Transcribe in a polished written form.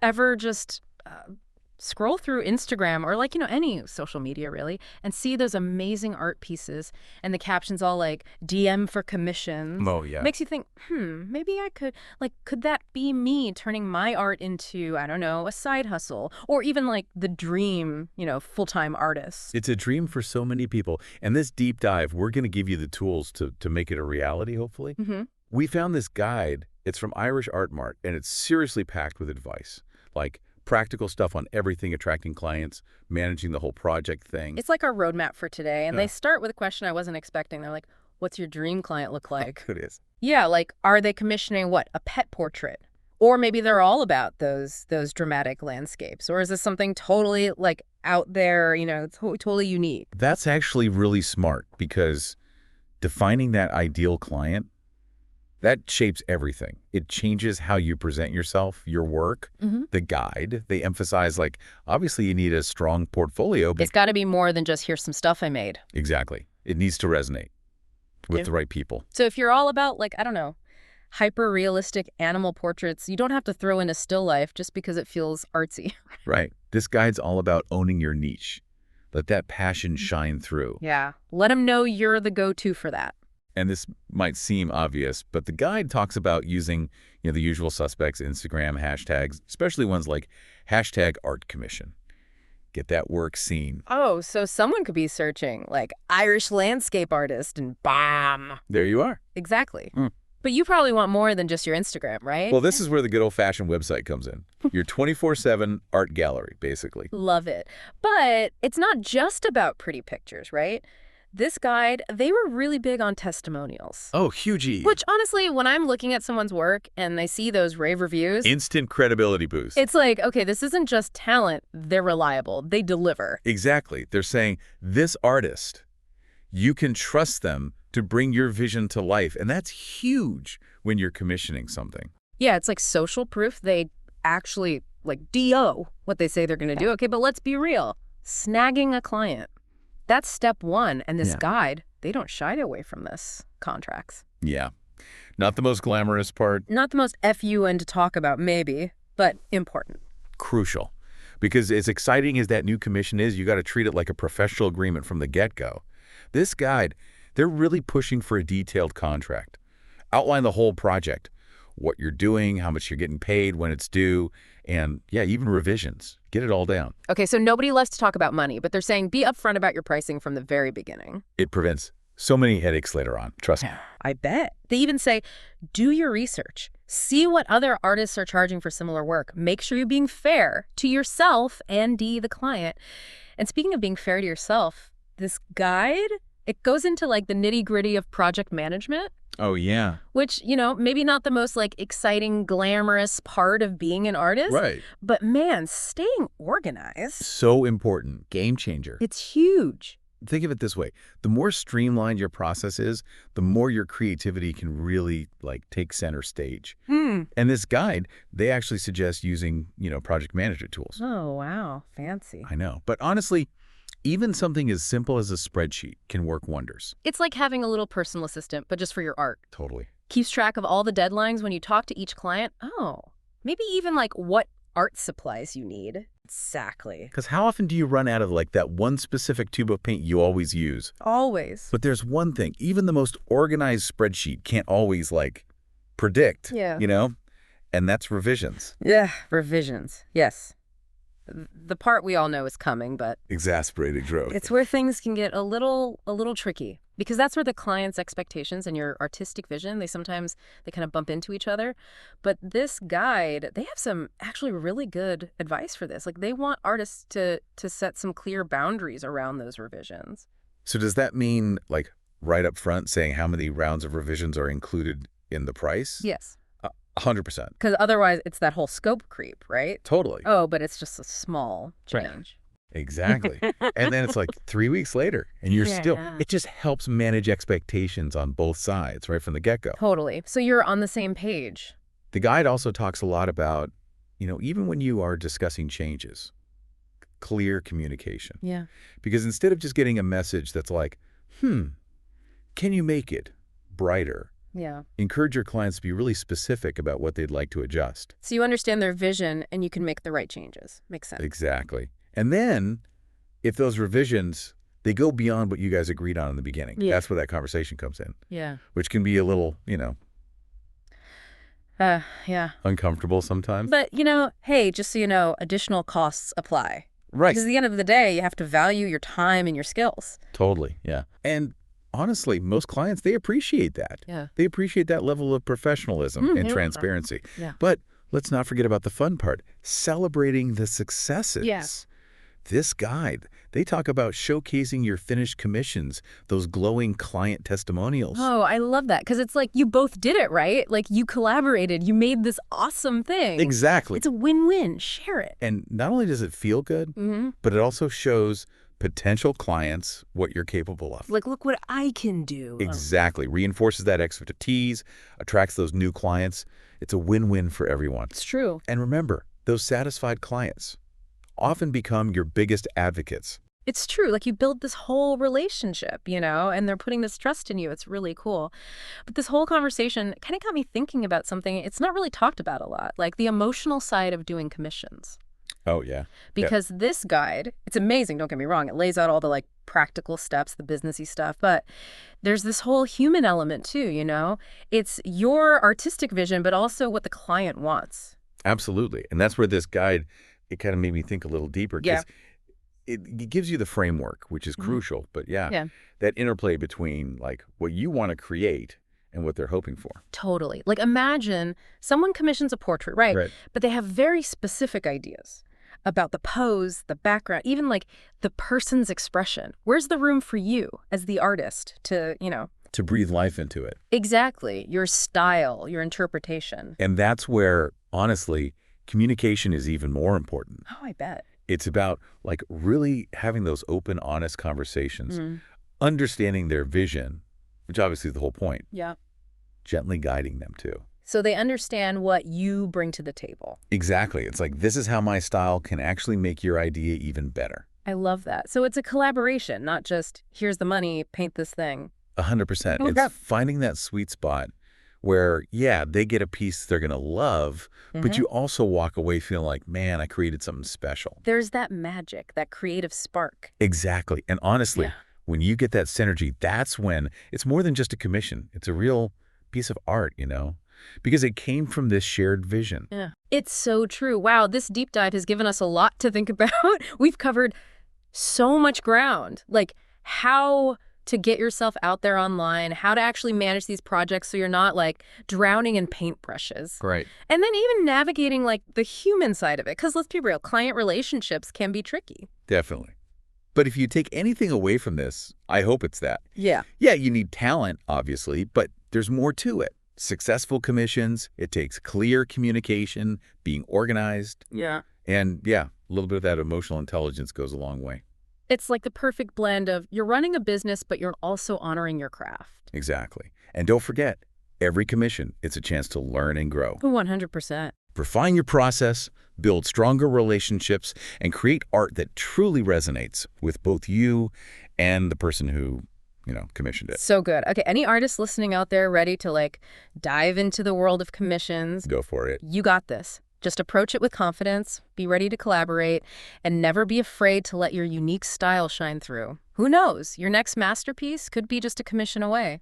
Ever just scroll through Instagram or like, any social media really, and see those amazing art pieces and the captions all like DM for commissions? Oh, yeah. Makes you think, maybe I could, like, could that be me turning my art into, I don't know, a side hustle or even like the dream, full-time artist? It's a dream for so many people. And this deep dive, we're going to give you the tools to make it a reality, hopefully. Mm-hmm. We found this guide. It's from Irish Artmart, and it's seriously packed with advice, like practical stuff on everything attracting clients, managing the whole project thing. It's like our roadmap for today. And Yeah. they start with a question I wasn't expecting. They're like, what's your dream client look like? It is. Yeah, like, are they commissioning what? A pet portrait? Or maybe they're all about those dramatic landscapes. Or is this something totally like out there, totally unique? That's actually really smart because defining that ideal client, that shapes everything. It changes how you present yourself, your work, Mm-hmm. the guide. They emphasize, like, obviously you need a strong portfolio. It's got to be more than just here's some stuff I made. Exactly. It needs to resonate with Yeah. the right people. So if you're all about, like, I don't know, hyper-realistic animal portraits, you don't have to throw in a still life just because it feels artsy. Right. This guide's all about owning your niche. Let that passion shine through. Yeah. Let them know you're the go-to for that. And this might seem obvious, but the guide talks about using, the usual suspects, Instagram hashtags, especially ones like hashtag art commission. Get that work seen. Oh, so someone could be searching, like, Irish landscape artist and bam. There you are. Exactly. Mm. But you probably want more than just your Instagram, right? Well, this is where the good old-fashioned website comes in. Your 24/7 art gallery, basically. Love it. But it's not just about pretty pictures, right? This guide, they were really big on testimonials. Oh, huge. Which, honestly, when I'm looking at someone's work and I see those rave reviews, Instant credibility boost. it's like, okay, this isn't just talent. They're reliable. They deliver. Exactly. They're saying, this artist, you can trust them to bring your vision to life. And that's huge when you're commissioning something. Yeah, it's like social proof. They actually, like, DO what they say they're going to do. Okay, but let's be real. Snagging a client. That's step one. And this Yeah. guide, they don't shy away from this. Contracts. Yeah. Not the most glamorous part. Not the most FUN to talk about, maybe, but important. Crucial. Because as exciting as that new commission is, you got to treat it like a professional agreement from the get-go. This guide, they're really pushing for a detailed contract. Outline the whole project, what you're doing, how much you're getting paid, when it's due, and yeah, even revisions. Get it all down. Okay, so nobody loves to talk about money, but they're saying be upfront about your pricing from the very beginning. It prevents so many headaches later on. Trust me. I bet. They even say, do your research. See what other artists are charging for similar work. Make sure you're being fair to yourself and the client. And speaking of being fair to yourself, this guide, it goes into like the nitty-gritty of project management, Oh, yeah. which, maybe not the most like exciting, glamorous part of being an artist. Right. But man, staying organized, So important. Game changer. it's huge. Think of it this way. The more streamlined your process is, the more your creativity can really take center stage. And this guide, they actually suggest using, project management tools. Oh, wow. Fancy. I know. But honestly, even something as simple as a spreadsheet can work wonders. It's like having a little personal assistant, but just for your art. Totally. Keeps track of all the deadlines when you talk to each client. Oh, maybe even like what art supplies you need. Exactly. Because how often do you run out of that one specific tube of paint you always use? Always. But there's one thing. Even the most organized spreadsheet can't always predict, Yeah. And that's revisions. Yeah, revisions. Yes. The part we all know is coming, but Exasperating growth. it's where things can get a little tricky, because that's where the client's expectations and your artistic vision, they kind of bump into each other. But this guide, they have some actually really good advice for this. Like, they want artists to set some clear boundaries around those revisions. So does that mean, right up front saying how many rounds of revisions are included in the price? Yes. 100%. Because otherwise it's that whole scope creep, right? Totally. Oh, but it's just a small Right. change. Exactly. And then it's 3 weeks later, and you're still, Yeah. it just helps manage expectations on both sides, right from the get-go. Totally. So you're on the same page. The guide also talks a lot about, even when you are discussing changes, clear communication. Yeah. Because instead of just getting a message that's can you make it brighter? Yeah. Encourage your clients to be really specific about what they'd like to adjust. So you understand their vision and you can make the right changes. Makes sense. Exactly. And then, if those revisions, they go beyond what you guys agreed on in the beginning. Yeah. That's where that conversation comes in, Yeah. which can be a little, Yeah. uncomfortable sometimes. But, hey, just so you know, additional costs apply. Right. Because at the end of the day, you have to value your time and your skills. Totally, yeah. And honestly, most clients, they appreciate that. Yeah. They appreciate that level of professionalism and yeah. transparency. Yeah. But let's not forget about the fun part, celebrating the successes. Yeah. This guide, they talk about showcasing your finished commissions, those glowing client testimonials. Oh, I love that. Because it's like you both did it, right? Like you collaborated. You made this awesome thing. Exactly. It's a win-win. Share it. And not only does it feel good, but it also shows potential clients what you're capable of. Like, look what I can do. Exactly. Reinforces that expertise, attracts those new clients. It's a win-win for everyone. It's true. And remember, those satisfied clients often become your biggest advocates. It's true. Like you build this whole relationship, and they're putting this trust in you. It's really cool. But this whole conversation kind of got me thinking about something it's not really talked about a lot, like the emotional side of doing commissions. Oh, yeah. Because this guide, it's amazing, don't get me wrong. It lays out all the practical steps, the businessy stuff, but there's this whole human element too, It's your artistic vision, but also what the client wants. Absolutely. And that's where this guide, it kind of made me think a little deeper. Yeah. It gives you the framework, which is crucial. But yeah, that interplay between what you want to create and what they're hoping for. Totally. Like imagine someone commissions a portrait, right? But they have very specific ideas about the pose, the background, even the person's expression. Where's the room for you as the artist to, To breathe life into it. Exactly. Your style, your interpretation. And that's where, honestly, communication is even more important. Oh, I bet. It's about really having those open, honest conversations, understanding their vision, which obviously is the whole point. Yeah. Gently guiding them too. So they understand what you bring to the table. Exactly. It's this is how my style can actually make your idea even better. I love that. So it's a collaboration, not just here's the money, paint this thing. 100%. Okay. It's finding that sweet spot where, yeah, they get a piece they're going to love, but you also walk away feeling like, man, I created something special. There's that magic, that creative spark. Exactly. And honestly, when you get that synergy, that's when it's more than just a commission. It's a real piece of art, because it came from this shared vision. Yeah. It's so true. Wow, this deep dive has given us a lot to think about. We've covered so much ground, like how to get yourself out there online, how to actually manage these projects so you're not drowning in paintbrushes. Right. And then even navigating the human side of it. Because let's be real, client relationships can be tricky. Definitely. But if you take anything away from this, I hope it's that. Yeah. Yeah, you need talent, obviously, but there's more to it. Successful commissions, it takes clear communication, being organized. Yeah. And yeah, a little bit of that emotional intelligence goes a long way. It's like the perfect blend of you're running a business, but you're also honoring your craft. Exactly. And don't forget, every commission, it's a chance to learn and grow. 100%. Refine your process, build stronger relationships, and create art that truly resonates with both you and the person who, commissioned it. So good. Okay, any artists listening out there ready to dive into the world of commissions? Go for it. You got this. Just approach it with confidence, be ready to collaborate, and never be afraid to let your unique style shine through. Who knows? Your next masterpiece could be just a commission away.